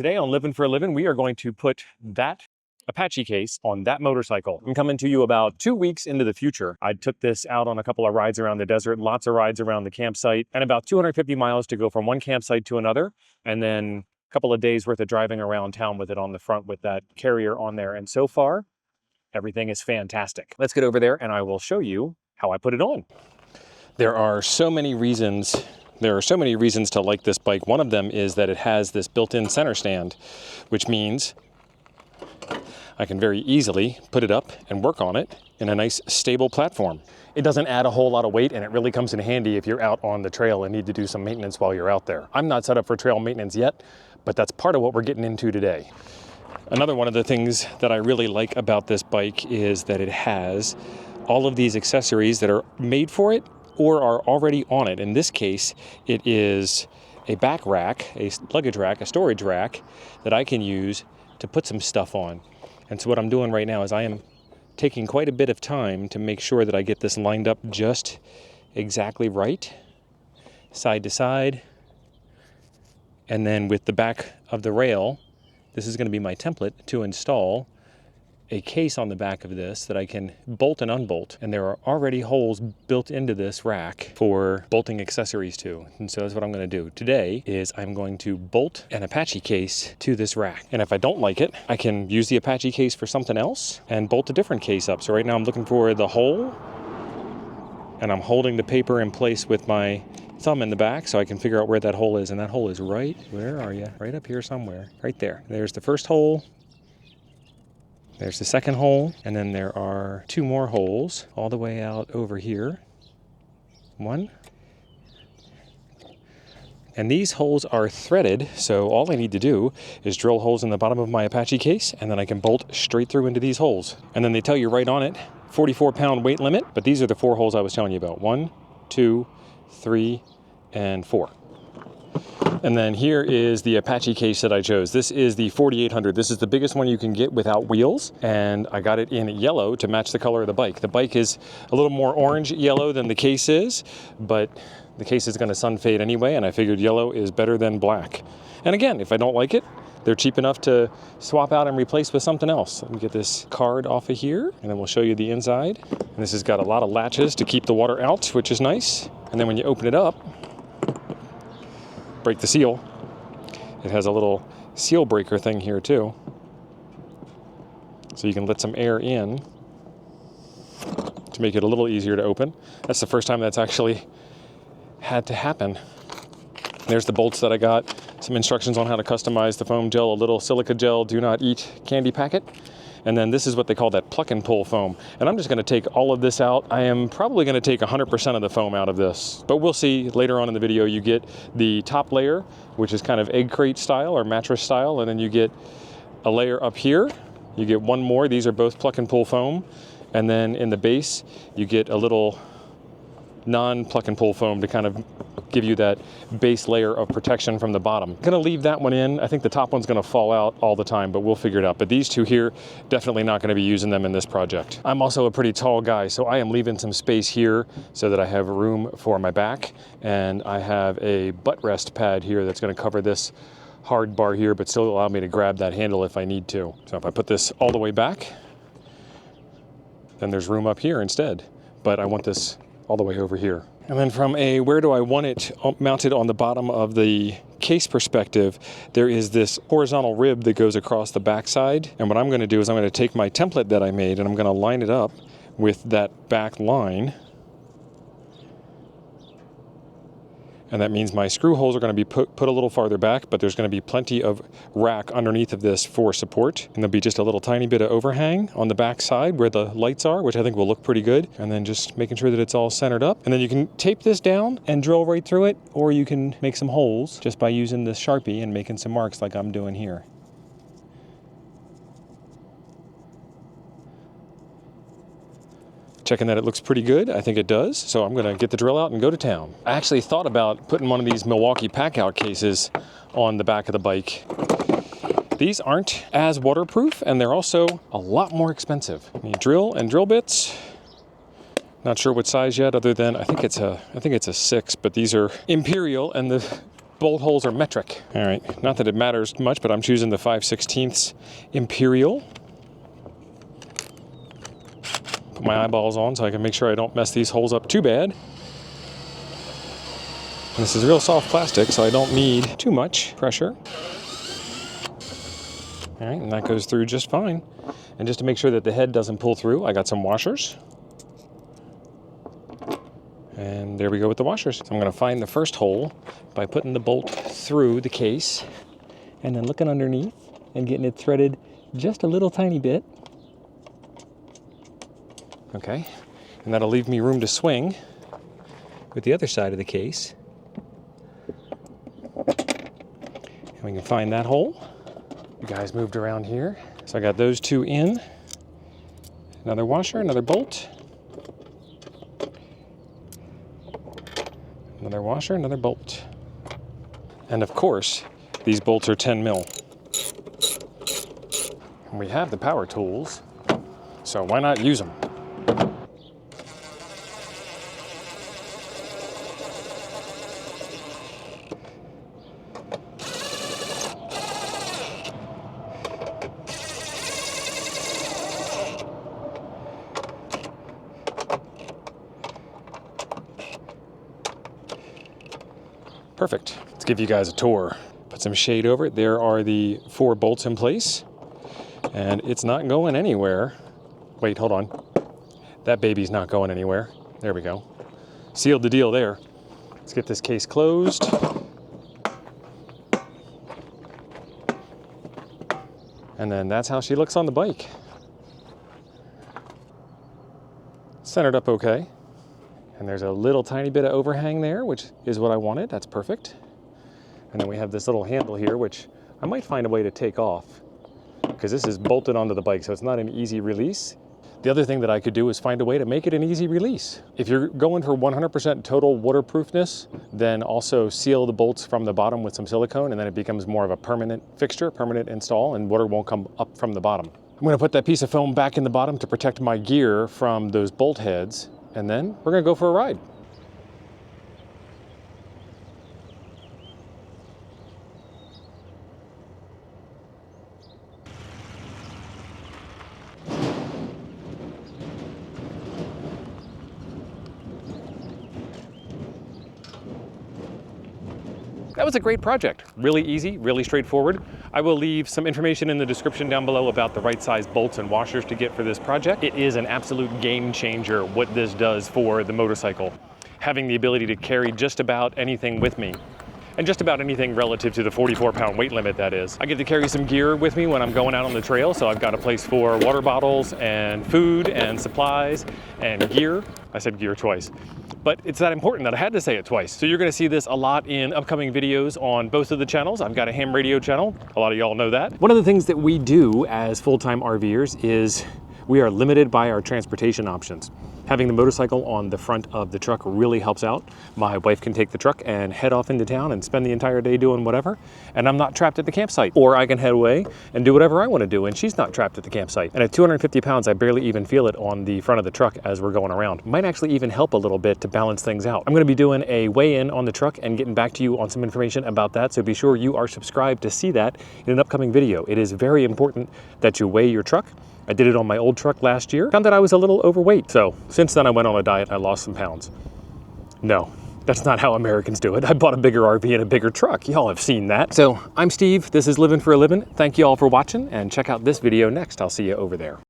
Today on Living for a Living, we are going to put that Apache case on that motorcycle. I'm coming to you about 2 weeks into the future. I took this out on a couple of rides around the desert, lots of rides around the campsite, and about 250 miles to go from one campsite to another, and then a couple of days worth of driving around town with it on the front with that carrier on there. And so far, everything is fantastic. Let's get over there and I will show you how I put it on. There are so many reasons to like this bike. One of them is that it has this built-in center stand, which means I can very easily put it up and work on it in a nice stable platform. It doesn't add a whole lot of weight, and it really comes in handy if you're out on the trail and need to do some maintenance while you're out there. I'm not set up for trail maintenance yet, but that's part of what we're getting into today. Another one of the things that I really like about this bike is that it has all of these accessories that are made for it or are already on it. In this case, it is a back rack, a luggage rack, a storage rack that I can use to put some stuff on. And so what I'm doing right now is I am taking quite a bit of time to make sure that I get this lined up just exactly right, side to side. And then with the back of the rail, this is going to be my template to install a case on the back of this that I can bolt and unbolt. And there are already holes built into this rack for bolting accessories to. And so that's what I'm going to do today is I'm going to bolt an Apache case to this rack. And if I don't like it, I can use the Apache case for something else and bolt a different case up. So right now I'm looking for the hole, and I'm holding the paper in place with my thumb in the back so I can figure out where that hole is. And that hole is right, where are you? Right up here somewhere, right there. There's the first hole. There's the second hole, and then there are 2 more holes all the way out over here. 1. And these holes are threaded, so all I need to do is drill holes in the bottom of my Apache case, and then I can bolt straight through into these holes. And then they tell you right on it, 44-pound weight limit, but these are the 4 holes I was telling you about. 1, 2, 3, and 4. And then here is the Apache case that I chose. This is the 4800. This is the biggest one you can get without wheels, and I got it in yellow to match the color of the bike. The bike is a little more orange yellow than the case is, but the case is going to sun fade anyway, and I figured yellow is better than black. And again, if I don't like it, they're cheap enough to swap out and replace with something else. Let me get this card off of here, and then we'll show you the inside. And this has got a lot of latches to keep the water out, which is nice. And then when you open it up, break the seal. It has a little seal breaker thing here too. So you can let some air in to make it a little easier to open. That's the first time that's actually had to happen. There's the bolts that I got. Some instructions on how to customize the foam gel, a little silica gel, do not eat candy packet. And then this is what they call that pluck and pull foam. And I'm just going to take all of this out. I am probably going to take 100% of the foam out of this. But we'll see later on in the video. You get the top layer, which is kind of egg crate style or mattress style. And then you get a layer up here. You get 1 more. These are both pluck and pull foam. And then in the base, you get a little non-pluck and pull foam to kind of give you that base layer of protection from the bottom. I'm gonna leave that one in. I think the top one's gonna fall out all the time, but we'll figure it out. But these 2 here, definitely not gonna be using them in this project. I'm also a pretty tall guy, so I am leaving some space here so that I have room for my back. And I have a butt rest pad here that's gonna cover this hard bar here, but still allow me to grab that handle if I need to. So if I put this all the way back, then there's room up here instead. But I want this all the way over here. And then from a where do I want it mounted on the bottom of the case perspective, there is this horizontal rib that goes across the backside. And what I'm going to do is I'm going to take my template that I made and I'm going to line it up with that back line. And that means my screw holes are going to be put a little farther back, but there's going to be plenty of rack underneath of this for support. And there'll be just a little tiny bit of overhang on the back side where the lights are, which I think will look pretty good. And then just making sure that it's all centered up. And then you can tape this down and drill right through it, or you can make some holes just by using this Sharpie and making some marks like I'm doing here. Checking that it looks pretty good. I think it does. So I'm gonna get the drill out and go to town. I actually thought about putting one of these Milwaukee pack-out cases on the back of the bike. These aren't as waterproof, and they're also a lot more expensive. I mean, drill and drill bits. Not sure what size yet, other than I think it's a 6, but these are Imperial, and the bolt holes are metric. All right, not that it matters much, but I'm choosing the 5/16 Imperial. Put my eyeballs on so I can make sure I don't mess these holes up too bad. And this is real soft plastic, so I don't need too much pressure. All right, and that goes through just fine. And just to make sure that the head doesn't pull through, I got some washers. And there we go with the washers. So I'm gonna find the first hole by putting the bolt through the case and then looking underneath and getting it threaded just a little tiny bit. Okay, and that'll leave me room to swing with the other side of the case. And we can find that hole. You guys moved around here. So I got those two in. Another washer, another bolt. Another washer, another bolt. And of course, these bolts are 10 mil. And we have the power tools, so why not use them? Perfect. Let's give you guys a tour. Put some shade over it. There are the 4 bolts in place, and it's not going anywhere. Wait, hold on. That baby's not going anywhere. There we go. Sealed the deal there. Let's get this case closed. And then that's how she looks on the bike. Centered up okay. And there's a little tiny bit of overhang there, which is what I wanted. That's perfect. And then we have this little handle here, which I might find a way to take off because this is bolted onto the bike, so it's not an easy release. The other thing that I could do is find a way to make it an easy release. If you're going for 100% total waterproofness, then also seal the bolts from the bottom with some silicone, and then it becomes more of a permanent fixture, permanent install, and water won't come up from the bottom. I'm gonna put that piece of foam back in the bottom to protect my gear from those bolt heads, and then we're gonna go for a ride. That was a great project. Really easy, really straightforward. I will leave some information in the description down below about the right size bolts and washers to get for this project. It is an absolute game changer what this does for the motorcycle. Having the ability to carry just about anything with me. And just about anything relative to the 44-pound weight limit, that is. I get to carry some gear with me when I'm going out on the trail, so I've got a place for water bottles and food and supplies and gear. I said gear twice. But it's that important that I had to say it twice. So you're gonna see this a lot in upcoming videos on both of the channels. I've got a ham radio channel, a lot of y'all know that. One of the things that we do as full-time RVers is we are limited by our transportation options. Having the motorcycle on the front of the truck really helps out. My wife can take the truck and head off into town and spend the entire day doing whatever, and I'm not trapped at the campsite. Or I can head away and do whatever I want to do, and she's not trapped at the campsite. And at 250 pounds, I barely even feel it on the front of the truck as we're going around. Might actually even help a little bit to balance things out. I'm going to be doing a weigh-in on the truck and getting back to you on some information about that, so be sure you are subscribed to see that in an upcoming video. It is very important that you weigh your truck. I did it on my old truck last year. Found that I was a little overweight. So since then I went on a diet and I lost some pounds. No, that's not how Americans do it. I bought a bigger RV and a bigger truck. Y'all have seen that. So I'm Steve, this is Living for a Living. Thank you all for watching and check out this video next. I'll see you over there.